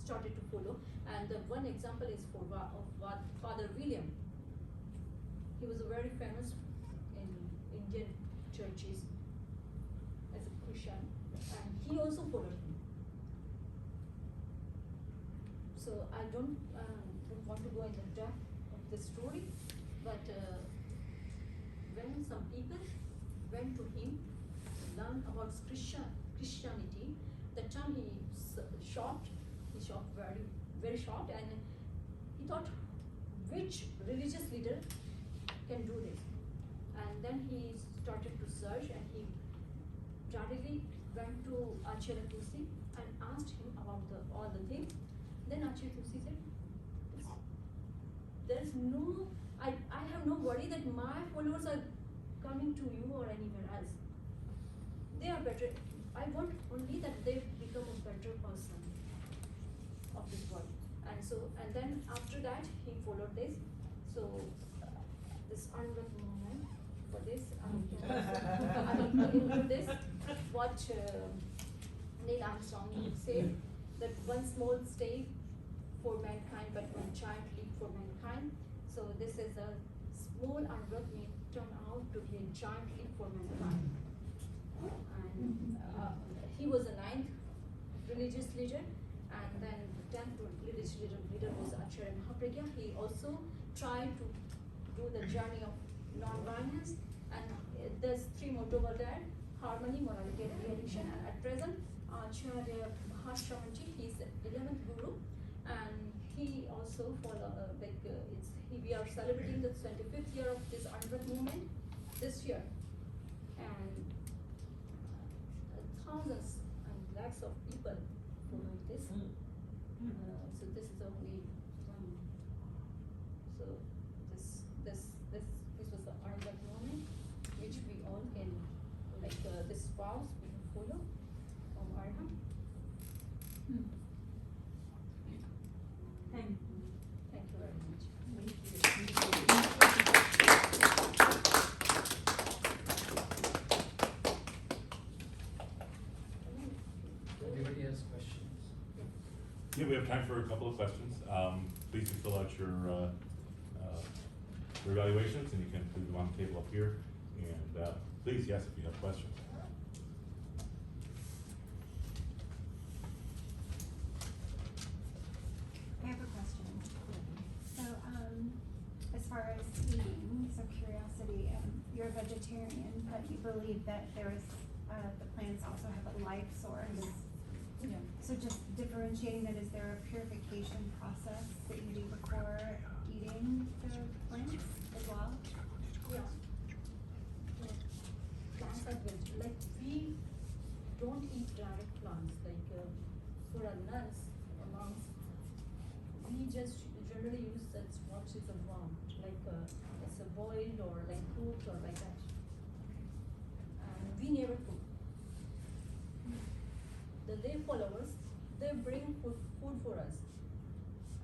started to follow. And the one example is of Father William. He was very famous in Indian churches as a Christian, and he also followed him. So I don't want to go in the depth of the story, but when some people went to him to learn about Christianity, that time he shocked very, very shocked, and he thought, which religious leader can do this? And then he started to search, and he directly went to Acharya Tulsi and asked him about all the things. Then Acharya Tulsi said, there's no, I have no worry that my followers are coming to you or anywhere else. They are better. I want only that they become a better person of this world. And then after that he followed this. So this unlock movement for this, I include this. What Neil Armstrong said, that one small step for mankind, but one giant leap for mankind. So this is a small unlock may turn out to be a giant leap for mankind. And he was the 9th religious leader, and then the 10th religious leader was Acharya Mahapragya. He also tried to do the journey of non-violence, and there's 3 motto were there: harmony, morality, and religion. And at present, Acharya Mahashamanji, he is the 11th guru, and he also follow we are celebrating the 25th year of this Anvat movement this year, and thousands and lakhs of people follow this. So this is only one. So this was the Anvat movement, which we all can, this vows we can follow from Arham. Thank you. Thank you very much. Anybody has questions? Yeah, we have time for a couple of questions. Please do fill out your evaluations, and you can put them on the table up here. And please, yes, if you have questions. I have a question. So, as far as eating, so curiosity, you're a vegetarian, but you believe that there is, the plants also have a life source. Yeah. So just differentiating that, is there a purification process that you do before eating the plants as well? Yeah. Plants are veg. We don't eat direct plants. For our nuns or monks, we just generally use that what is a worm, it's a boiled or cooked or like that. And we never cook. The lay followers, they bring food for us.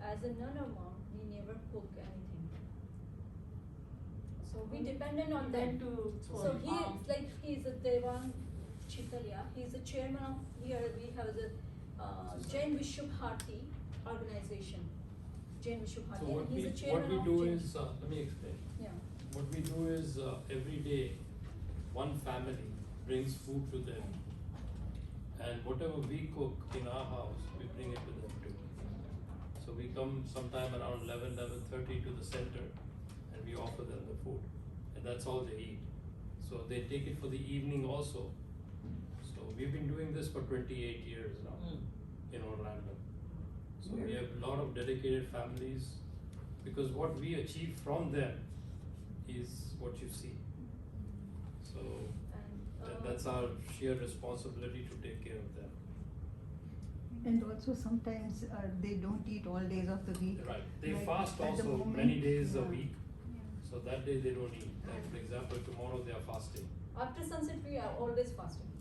As a nun or monk, we never cook anything. So we dependent on them. So he is a Devan Chitalia. He is the chairman of, here we have the Jain Vishwa Bharati organization. Jain Vishwa So Bharati. what And he's we, the chairman what we of do Jain. is, let me explain. Yeah. What we do is, every day, one family brings food to them. And whatever we cook in our house, we bring it to them too. So we come sometime around 11:30 to the center, and we offer them the food. And that's all they eat. So they take it for the evening also. So we've been doing this for 28 years now in Orlando. So we have a lot of dedicated families, because what we achieve from them is what you see. So that's our sheer responsibility to take care of them. And also sometimes they don't eat all days of the week. Right, they Like, fast at the also moment, many days a yeah. week, so that day they don't eat. Like for example, tomorrow they are fasting. After sunset, we are always fasting.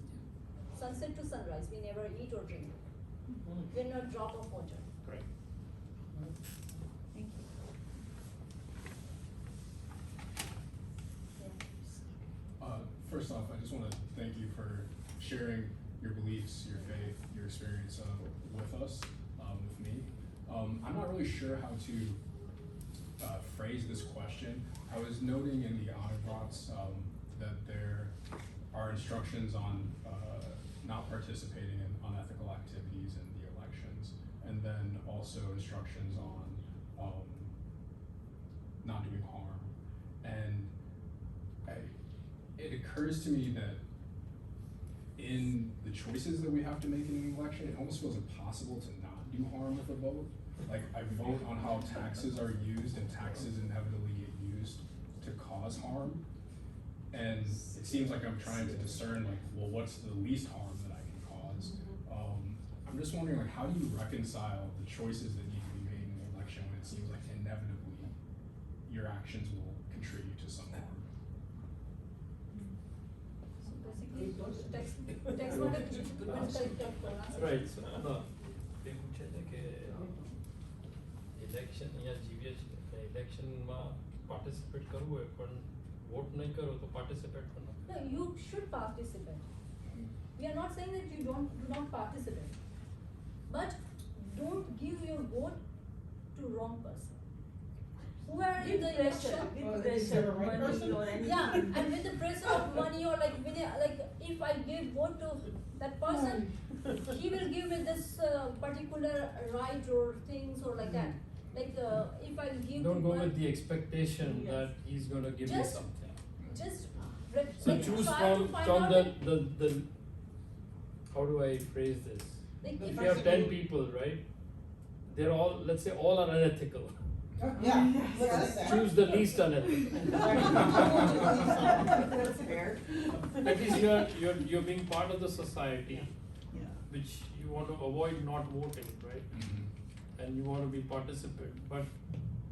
Sunset to sunrise, we never eat or drink. We're not drop of water. Correct. Thank you. First off, I just want to thank you for sharing your beliefs, your faith, your experience with us, with me. I'm not really sure how to phrase this question. I was noting in the Autobots that there are instructions on not participating in unethical activities in the elections, and then also instructions on not doing harm. And it occurs to me that in the choices that we have to make in an election, it almost feels impossible to not do harm with a vote. Like, I vote on how taxes are used, and taxes inevitably get used to cause harm. And it seems like I'm trying to discern, like, well, what's the least harm that I can cause? I'm just wondering, like, how do you reconcile the choices that need to be made in the election when it seems like inevitably your actions will contribute to some harm? So basically, text water. Right, so no, they પૂછે છે કે election અહીંયા જીવીએ છીએ ઇલેક્શનમાં participate કરવું હોય પણ vote નહીં કરો તો પાર્ટિસિપેટ પણ ન No, you should participate. We are not saying that you do not participate, but don't give your vote to wrong person. Who are in the election? With pressure, right money person? or anything. Yeah, and with the pressure of money, or like with like if I give vote to that person, he will give me this particular right or things or like that. Like if I give Don't to go one, with the expectation Yes. that he's gonna give you Just- something. just So like choose try from to find from out the how do I phrase this? like The If if you have 10 people, right? They're all, let's say all are unethical. Yeah, let's say that. Choose the least unethical. That's fair. At least you're being part of the society, which you want to avoid not voting, right? And you want to be participant, but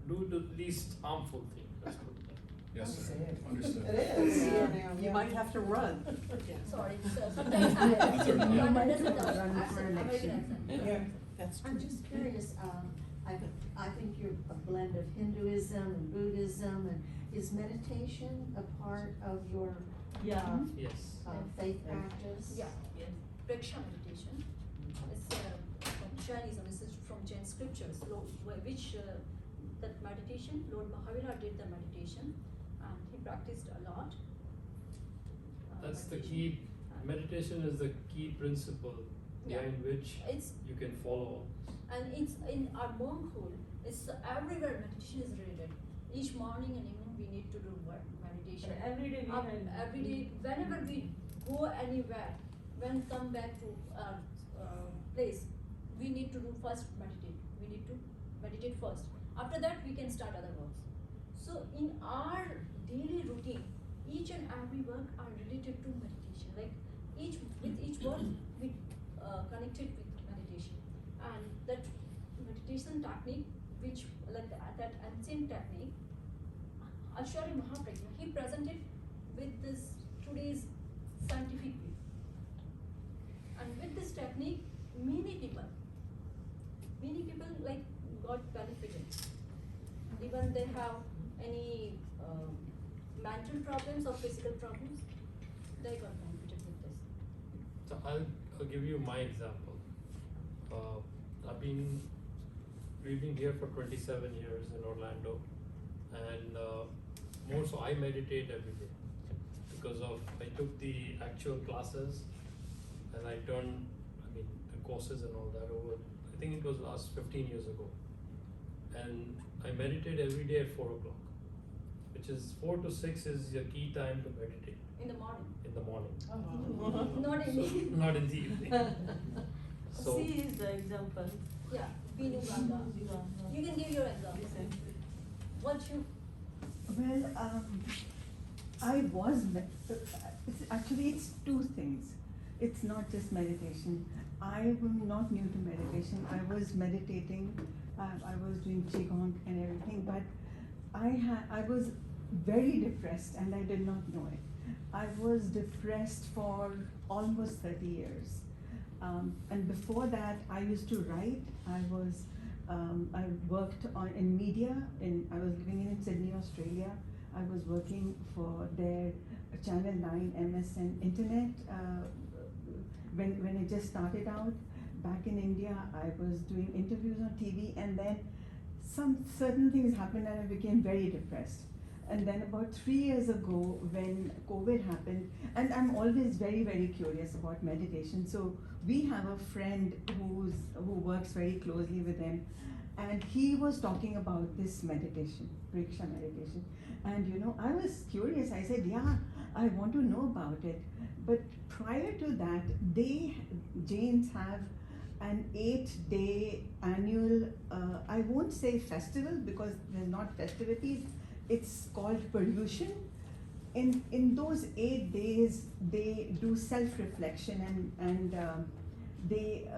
do the least harmful thing. Let's put it that way. Yes, sir. Understood. It is. You might have to run. sorry, so sometimes I That's all right. You but might it doesn't have to run accent, for American election. accent. Yeah. That's I'm just curious, I think you're a blend of Hinduism and Buddhism, and is meditation a part of your Yeah. Yes. faith practice? Yeah. Yes. Pragya meditation. It's from Jainism. This is from Jain scriptures, which that meditation, Lord Mahavira did the meditation, and he practiced a lot. That's the meditation. key. Meditation is the key principle Yeah. behind which It's you can follow. and it's in our monkhood. It's everywhere meditation is related. Each morning and evening we need to do what meditation. And every day we Every day, whenever we go anywhere, when come back to our place, we need to do first meditate. We need to meditate first. After that, we can start other works. So in our daily routine, each and every work are related to meditation. Like with each work, we connected with meditation, and that meditation technique, which like that ancient technique, Acharya Mahapragya, he presented with this today's scientific view. And with this technique, many people like got benefited. Even they have any mental problems or physical problems, they got benefited with this. So I'll give you my example. We've been here for 27 years in Orlando, and more so I meditate every day because I took the actual classes and I turned, the courses and all that over, I think it was last 15 years ago. And I meditate every day at 4 o'clock, which is 4 to 6 is your key time to meditate In the morning. in the morning. Not in the Not in the evening. So C is the example. Yeah, Vinu Ganga. You can give your example. What you Well, it's two things. It's not just meditation. I am not new to meditation. I was meditating, I was doing Qigong and everything, but I was very depressed and I did not know it. I was depressed for almost 30 years. And before that, I used to write. I worked in media. I was living in Sydney, Australia. I was working for their Channel 9 MSN Internet when it just started out. Back in India, I was doing interviews on TV, and then some certain things happened and I became very depressed. And then about 3 years ago, when COVID happened, and I'm always very, very curious about meditation. So we have a friend who works very closely with them, and he was talking about this meditation, Pragya meditation. And I was curious. I said, yeah, I want to know about it. But prior to that, Jains have an 8-day annual, I won't say festival because there's not festivities, it's called Paryushan. In those 8 days, they do self-reflection and they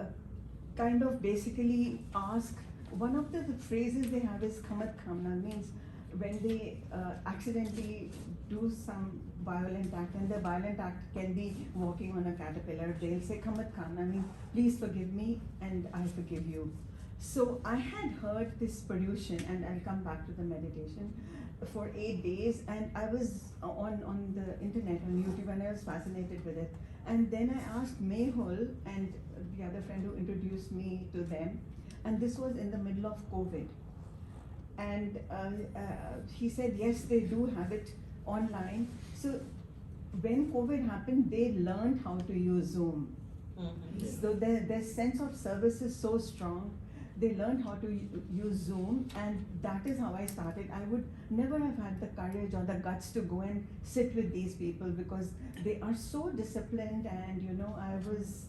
kind of basically ask, one of the phrases they have is kamat kamna, means when they accidentally do some violent act, and the violent act can be walking on a caterpillar, they'll say kamat kamna, means please forgive me and I forgive you. So I had heard this Paryushan, and I'll come back to the meditation, for 8 days, and I was on the internet, on YouTube, and I was fascinated with it. And then I asked Mehul and the other friend who introduced me to them, and this was in the middle of COVID. And he said, yes, they do have it online. So when COVID happened, they learned how to use Zoom. So their sense of service is so strong. They learned how to use Zoom, and that is how I started. I would never have had the courage or the guts to go and sit with these people because they are so disciplined, and I was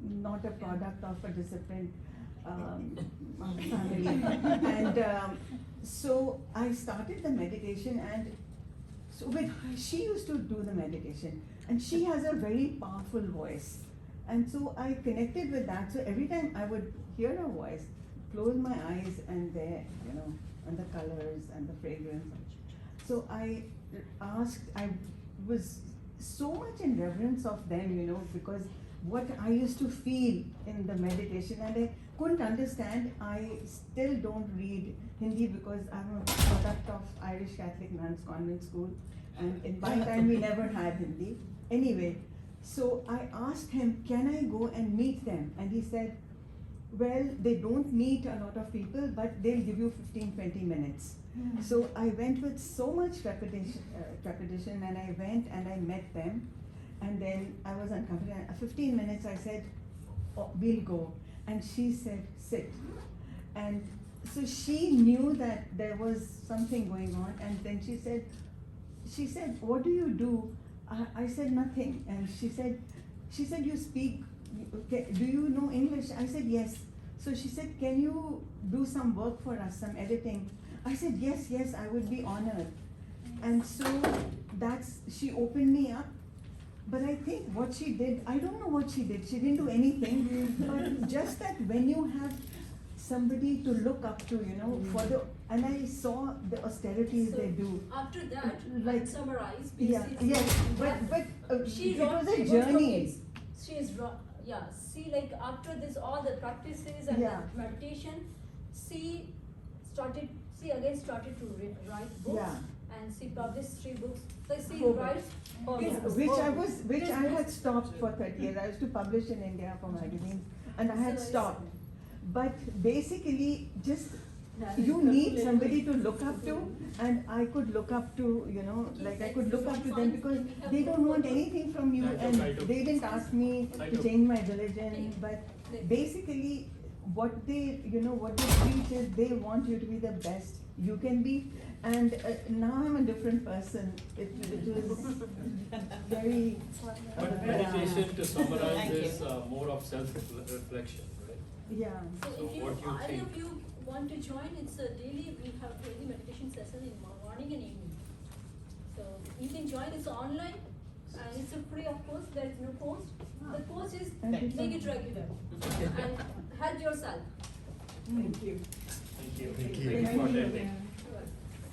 not a product of a disciplined family. And so I started the meditation, and so she used to do the meditation, and she has a very powerful voice. And so I connected with that. So every time I would hear her voice, close my eyes, and there, and the colors and the fragrance. So I was so much in reverence of them, because what I used to feel in the meditation, and I couldn't understand. I still don't read Hindi because I'm a product of Irish Catholic nuns convent school, and in my time we never had Hindi. Anyway, so I asked him, can I go and meet them? And he said, well, they don't meet a lot of people, but they'll give you 15-20 minutes. So I went with so much trepidation, and I went and I met them, and then I was uncomfortable. 15 minutes I said, oh, we'll go. And she said, sit. And so she knew that there was something going on, and then she said, what do you do? I said, nothing. And she said, you speak, do you know English? I said, yes. So she said, can you do some work for us, some editing? I said, yes, I would be honored. And so she opened me up. But I think what she did, I don't know what she did. She didn't do anything. But just that when you have somebody to look up to, and I saw the austerities they do. After that, Like, summarize. Yeah, but She it wrote was a three books journey. of She is see, like after this, all the practices and Yeah. the meditation, she started to write books, Yeah. and she published 3 books. So she Oh, writes his Which his I had books. stopped for 30 years. I used to publish in India for magazines, and I had So stopped. But basically, just Yeah, you it's need totally somebody to different. look up to, and I could look up to, like I could look up to them Fine. because We have they no don't want photo. anything from you, I and do. they didn't ask me I to do. change my religion, Okay. but Okay. basically what they, what they preach is they want you to be the best you can be. And now I'm a different person. It was very. But meditation, to summarize, is more of self-reflection, right? Yeah. So So if you, what you any think? of you want to join, it's a daily, we have daily meditation session in morning and evening. So you can join, it's online and it's a free of course, there is no cost. The cost is Thank make you. it regular and help yourself. Thank you. Thank you. Thank you. Thank you for attending.